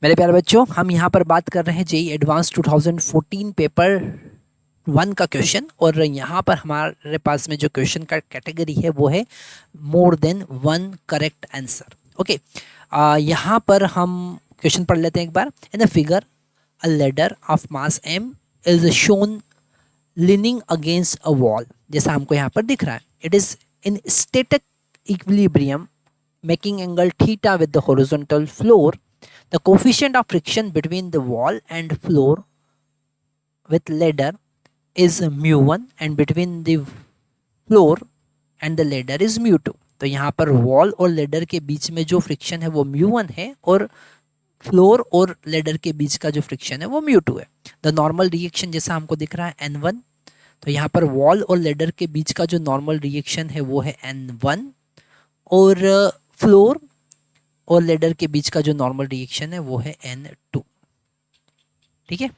मेरे प्यारे बच्चों, हम यहाँ पर बात कर रहे हैं जेई एडवांस 2014 पेपर 1 का क्वेश्चन। और यहाँ पर हमारे पास में जो क्वेश्चन का कैटेगरी है वो है more than one correct answer. Okay, यहाँ पर हम क्वेश्चन पढ़ लेते हैं एक बार। In the figure a ladder of mass m is shown leaning against a wall, जैसा हमको यहाँ पर दिख रहा है। It is in static equilibrium making angle theta with the horizontal floor. The coefficient of friction between the wall and floor with ladder is mu1 and between the floor and the ladder is mu2. तो यहाँ पर wall और ladder के बीच में जो friction है वो mu1 है और फ्लोर और लेडर के बीच का जो फ्रिक्शन है वो mu2 है। द नॉर्मल रिएक्शन जैसा हमको दिख रहा है n1, तो यहाँ पर वॉल और लेडर के बीच का जो नॉर्मल रिएक्शन है वो है n1 और फ्लोर और लेडर के बीच का जो नॉर्मल रिएक्शन है वो है n2। ठीक है,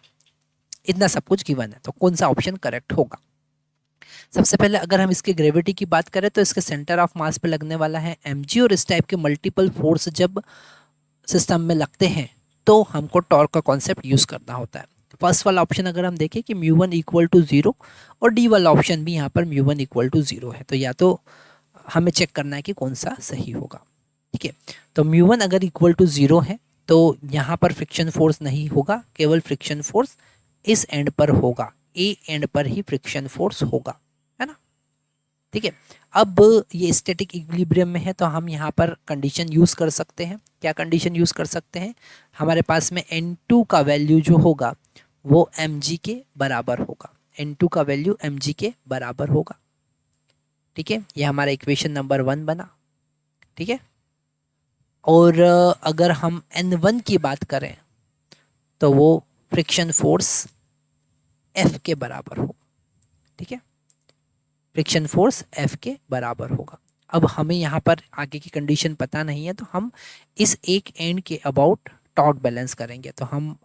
इतना सब कुछ गिवन है, तो कौन सा ऑप्शन करेक्ट होगा? सबसे पहले अगर हम इसके ग्रेविटी की बात करें तो इसके सेंटर ऑफ मास पे लगने वाला है mg, और इस टाइप के मल्टीपल फोर्स जब सिस्टम में लगते हैं तो हमको टॉर्क का कॉन्सेप्ट यूज करना होता है। फर्स्ट वाला ऑप्शन अगर हम देखें कि μ1 इक्वल टू 0, और डी वाला ऑप्शन भी यहाँ पर μ1 इक्वल टू 0 है, तो या तो हमें चेक करना है कि कौन सा सही होगा। ठीक है, तो μ1 अगर इक्वल टू 0 है तो यहाँ पर फ्रिक्शन फोर्स नहीं होगा, केवल फ्रिक्शन फोर्स इस एंड पर होगा, ए एंड पर ही फ्रिक्शन फोर्स होगा, है ना। ठीक है, अब ये स्टैटिक इक्विलिब्रियम में है तो हम यहाँ पर कंडीशन यूज़ कर सकते हैं। क्या कंडीशन यूज़ कर सकते हैं? हमारे पास में n2 का वैल्यू जो होगा वो mg के बराबर होगा, n2 का वैल्यू mg के बराबर होगा। ठीक है, ये हमारा इक्वेशन नंबर 1 बना। ठीक है, और अगर हम n1 की बात करें तो वो फ्रिक्शन फोर्स F के बराबर होगा। ठीक है, फ्रिक्शन फोर्स F के बराबर होगा। अब हमें यहाँ पर आगे की कंडीशन पता नहीं है तो हम इस एक एंड के अबाउट टॉर्क बैलेंस करेंगे, तो हम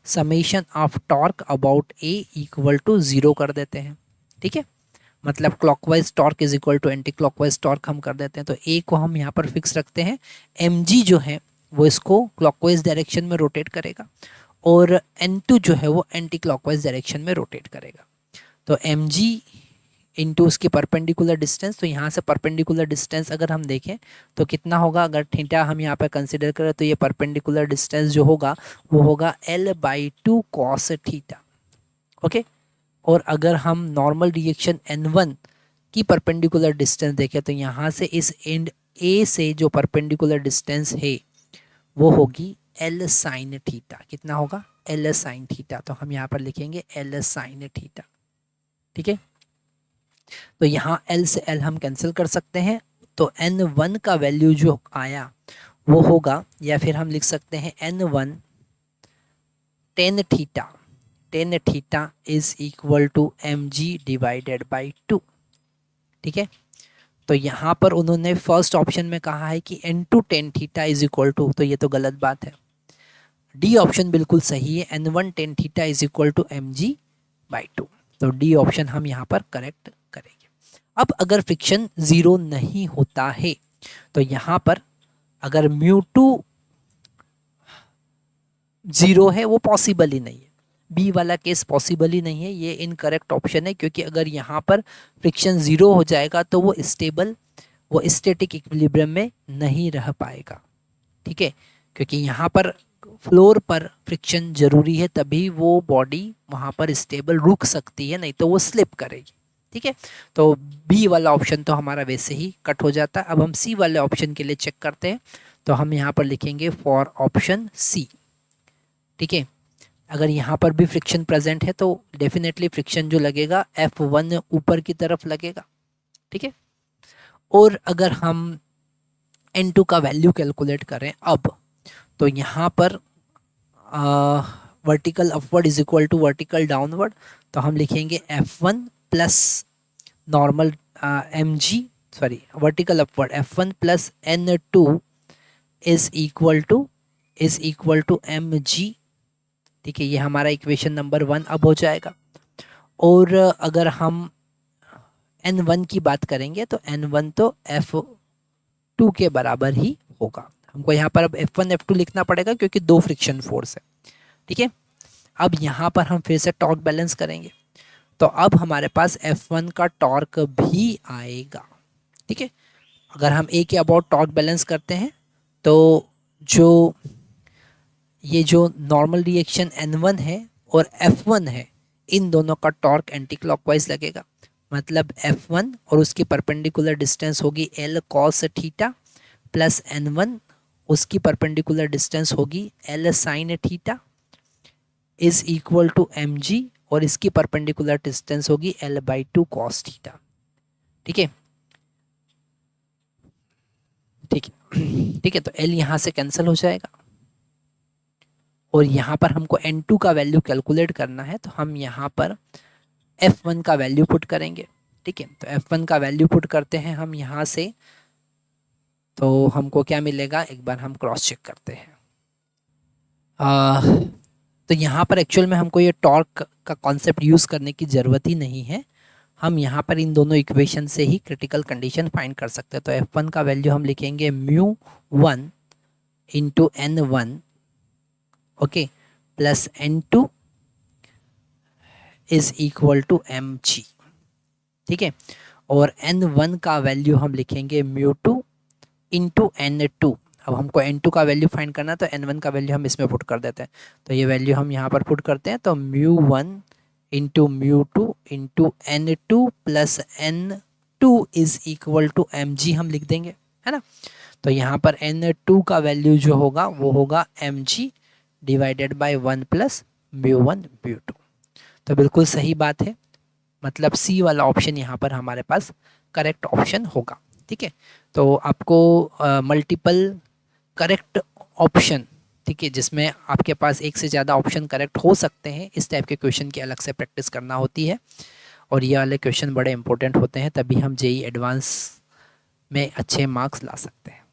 summation of torque about A equal to 0 कर देते हैं। ठीक है, मतलब clockwise torque is equal to anti clockwise torque हम कर देते हैं, तो ए को हम यहाँ पर फिक्स रखते हैं। mg जो है वो इसको क्लॉकवाइज डायरेक्शन में रोटेट करेगा और n2 जो है वो एंटी क्लॉकवाइज डायरेक्शन में रोटेट करेगा। तो mg इंटू उसकी परपेंडिकुलर डिस्टेंस, तो यहाँ से परपेंडिकुलर डिस्टेंस अगर हम देखें तो कितना होगा, अगर थीटा हम यहाँ पर कंसिडर करें तो ये परपेंडिकुलर डिस्टेंस जो होगा वो होगा l/2 cos थीटा। ओके, और अगर हम नॉर्मल रिएक्शन n1 की परपेंडिकुलर डिस्टेंस देखें तो यहाँ से इस एंड ए से जो परपेंडिकुलर डिस्टेंस है वो होगी l sin थीटा। कितना होगा? l sin थीटा, तो हम यहाँ पर लिखेंगे l sin थीटा। ठीक है, तो यहाँ L से L हम कैंसिल कर सकते हैं, तो n1 का वैल्यू जो आया वो होगा, या फिर हम लिख सकते हैं n1 tan theta, tan theta is equal to mg divided by 2। ठीक है, तो यहाँ पर उन्होंने फर्स्ट ऑप्शन में कहा है कि n2 tan theta is equal to, तो ये तो गलत बात है। डी ऑप्शन बिल्कुल सही है, n1 tan theta is equal to mg by 2, तो डी ऑप्शन हम यहाँ पर करेक्ट करेंगे। अब अगर फ्रिक्शन 0 नहीं होता है तो यहाँ पर अगर μ2 0 है वो पॉसिबल ही नहीं है, बी वाला केस पॉसिबल ही नहीं है, ये इनकरेक्ट ऑप्शन है, क्योंकि अगर यहाँ पर फ्रिक्शन 0 हो जाएगा तो वो स्टेबल, वो स्टैटिक इक्विलिब्रियम में नहीं रह पाएगा। ठीक है, क्योंकि यहाँ पर फ्लोर पर फ्रिक्शन जरूरी है, तभी वो बॉडी वहाँ पर स्टेबल रुक सकती है, नहीं तो वो स्लिप करेगी। ठीक है, तो बी वाला ऑप्शन तो हमारा वैसे ही कट हो जाता है। अब हम सी वाले ऑप्शन के लिए चेक करते हैं, तो हम यहाँ पर लिखेंगे फॉर ऑप्शन सी। ठीक है, अगर यहाँ पर भी फ्रिक्शन प्रेजेंट है तो डेफिनेटली फ्रिक्शन जो लगेगा F1 ऊपर की तरफ लगेगा। ठीक है, और अगर हम n2 का वैल्यू कैलकुलेट करें अब, तो यहाँ पर vertical upward is equal to vertical downward, तो हम लिखेंगे F1 plus normal mg, sorry vertical upward F1 plus n2 is equal to mg। ठीक है, ये हमारा इक्वेशन नंबर 1 अब हो जाएगा। और अगर हम n1 की बात करेंगे तो n1 तो F2 के बराबर ही होगा, हमको यहाँ पर अब F1 F2 लिखना पड़ेगा क्योंकि दो फ्रिक्शन फोर्स है, ठीक है। अब यहाँ पर हम फिर से टॉर्क बैलेंस करेंगे, तो अब हमारे पास F1 का टॉर्क भी आएगा, ठीक है। अगर हम A के अबाउट टॉर्क बैलेंस करते हैं तो जो ये जो नॉर्मल रिएक्शन N1 है और F1 है, इन दोनों का टॉर्क एंटी क्लॉकवाइज लगेगा। मतलब F1 और उसकी परपेंडिकुलर डिस्टेंस होगी L cos theta plus N1 उसकी परपेंडिकुलर डिस्टेंस होगी L sin theta is equal to mg और इसकी परपेंडिकुलर डिस्टेंस होगी L/2 cos थीटा, ठीक है। ठीक है, ठीक है। तो L यहाँ से कैंसिल हो जाएगा और यहाँ पर हमको N2 का वैल्यू कैलकुलेट करना है, तो हम यहाँ पर F1 का वैल्यू पुट करेंगे, ठीक है। तो F1 का वैल्यू पुट करते हैं हम यहाँ से, तो हमको क्या मिलेगा, एक बार हम क्रॉस चेक करते हैं। तो यहाँ पर एक्चुअल में हमको ये टॉर्क का कॉन्सेप्ट यूज़ करने की ज़रूरत ही नहीं है, हम यहाँ पर इन दोनों इक्वेशन से ही क्रिटिकल कंडीशन फाइंड कर सकते हैं। तो F1 का वैल्यू हम लिखेंगे μ1 into N1, okay, plus N2 is equal to mg, ठीक है। और N1 का वैल्यू हम लिखेंगे μ2 इंटू N2। अब हमको N2 का वैल्यू फाइंड करना है, तो N1 का वैल्यू हम इसमें पुट कर देते हैं, तो ये वैल्यू हम यहाँ पर पुट करते हैं, तो μ1 into μ2 into N2 plus N2 is equal to mg हम लिख देंगे, है ना। तो यहाँ पर N2 का वैल्यू जो होगा वो होगा mg डिवाइडेड बाय 1 प्लस μ1 μ2। तो बिल्कुल सही बात है, मतलब सी वाला ऑप्शन यहाँ पर हमारे पास करेक्ट ऑप्शन होगा, ठीक है। तो आपको मल्टीपल करेक्ट ऑप्शन, ठीक है, जिसमें आपके पास एक से ज़्यादा ऑप्शन करेक्ट हो सकते हैं, इस टाइप के क्वेश्चन की अलग से प्रैक्टिस करना होती है और ये वाले क्वेश्चन बड़े इंपॉर्टेंट होते हैं, तभी हम जेईई एडवांस में अच्छे मार्क्स ला सकते हैं।